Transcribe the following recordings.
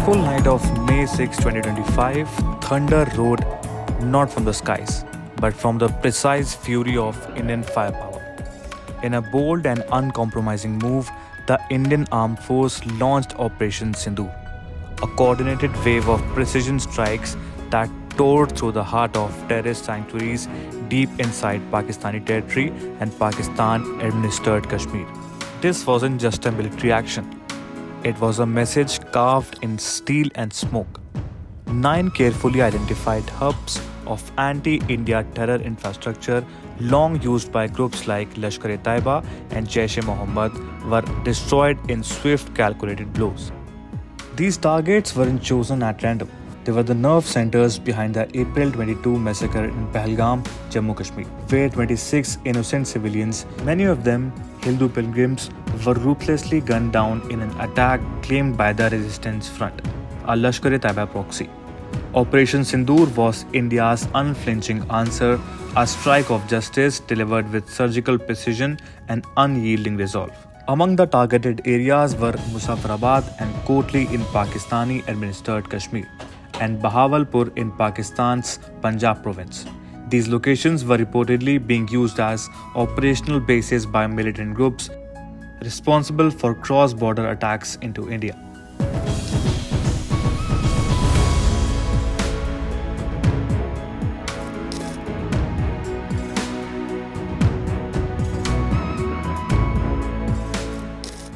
fateful night of May 6, 2025, thunder roared not from the skies, but from the precise fury of Indian firepower. In a bold and uncompromising move, the Indian Armed Force launched Operation Sindhu, a coordinated wave of precision strikes that tore through the heart of terrorist sanctuaries deep inside Pakistani territory and Pakistan administered Kashmir. This wasn't just a military action, it was a message carved in steel and smoke. 9 carefully identified hubs of anti India terror infrastructure, long used by groups like Lashkar-e-Taiba and Jaish-e-Mohammed, were destroyed in swift, calculated blows. These targets weren't chosen at random. They were the nerve centers behind the April 22 massacre in Pahalgam, Jammu Kashmir, where 26 innocent civilians, many of them Hindu pilgrims, were ruthlessly gunned down in an attack claimed by the Resistance Front, a Lashkar-e-Taiba proxy. Operation Sindoor was India's unflinching answer, a strike of justice delivered with surgical precision and unyielding resolve. Among the targeted areas were Muzaffarabad and Kotli in Pakistani-administered Kashmir, and Bahawalpur in Pakistan's Punjab province. These locations were reportedly being used as operational bases by militant groups responsible for cross-border attacks into India.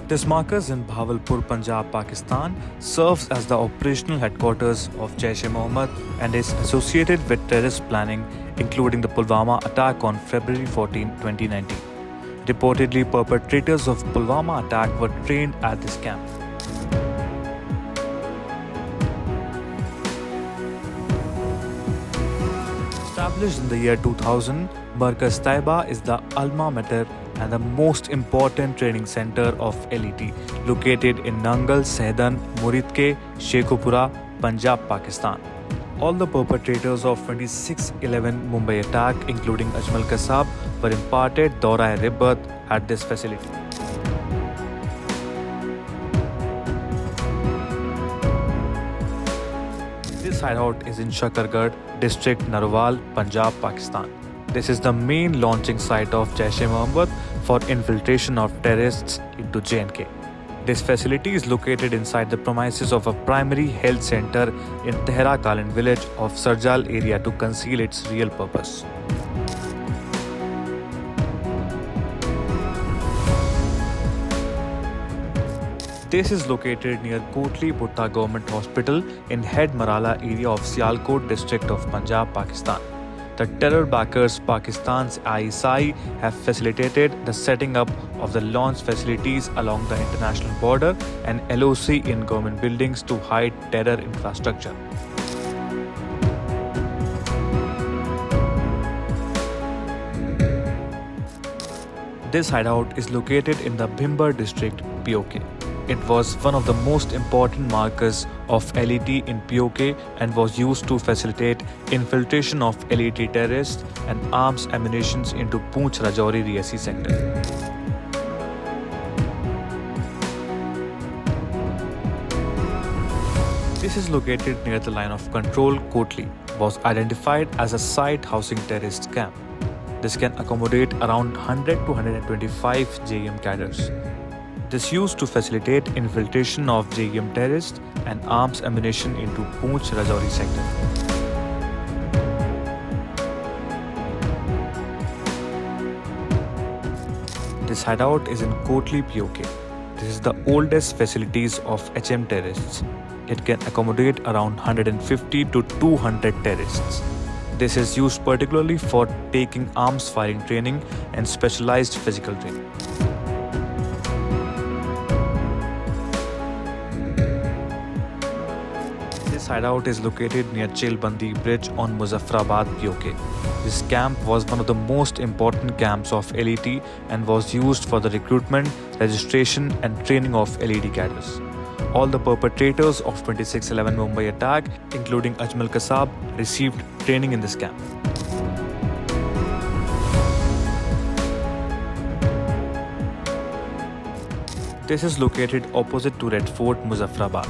This markers in Bahawalpur, Punjab, Pakistan, serves as the operational headquarters of Jaish-e-Mohammed and is associated with terrorist planning, including the Pulwama attack on February 14, 2019. Reportedly, perpetrators of Pulwama attack were trained at this camp. Established in the year 2000, Markaz Taiba is the alma mater and the most important training center of LET, located in Nangal, Sehdan, Muridke, Sheikhupura, Punjab, Pakistan. All the perpetrators of 26/11 Mumbai attack, including Ajmal Kasab, were imparted Daura-e-Ribbat at this facility. This hideout is in Shakargarh district, Narwal, Punjab, Pakistan. This is the main launching site of Jaish-e-Mohammed for infiltration of terrorists into J&K. This facility is located inside the premises of a primary health center in Tehra Kalan village of Sarjal area to conceal its real purpose. This is located near Kotli Bhutta Government Hospital in Head Marala area of Sialkot district of Punjab, Pakistan. The terror backers Pakistan's ISI have facilitated the setting up of the launch facilities along the international border and LOC in government buildings to hide terror infrastructure. This hideout is located in the Bhimber district, POK. It was one of the most important markers of LET in POK and was used to facilitate infiltration of LET terrorists and arms ammunition into Poonch Rajouri Riasi sector. This is located near the line of control. Kotli was identified as a site housing terrorist camp. This can accommodate around 100 to 125 JEM cadres. This used to facilitate infiltration of JEM terrorists and arms ammunition into Poonch Rajouri sector. This hideout is in Kotli, POK. This is the oldest facilities of HM terrorists. It can accommodate around 150 to 200 terrorists. This is used particularly for taking arms firing training and specialized physical training. This hideout is located near Chelbandi Bridge on Muzaffarabad, POK. This camp was one of the most important camps of LET and was used for the recruitment, registration and training of LET cadres. All the perpetrators of 26/11 Mumbai attack, including Ajmal Kasab, received training in this camp. This is located opposite to Red Fort, Muzaffarabad.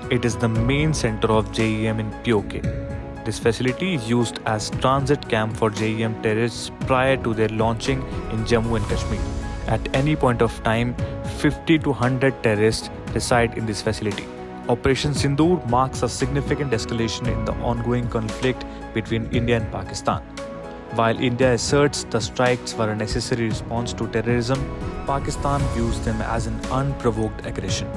It is the main center of JEM in POK. This facility is used as transit camp for JEM terrorists prior to their launching in Jammu and Kashmir. At any point of time, 50 to 100 terrorists reside in this facility. Operation Sindoor marks a significant escalation in the ongoing conflict between India and Pakistan. While India asserts the strikes were a necessary response to terrorism, Pakistan views them as an unprovoked aggression.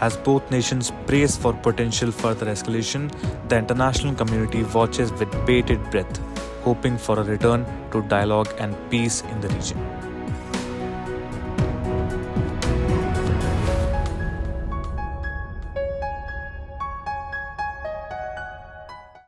As both nations brace for potential further escalation, the international community watches with bated breath, hoping for a return to dialogue and peace in the region.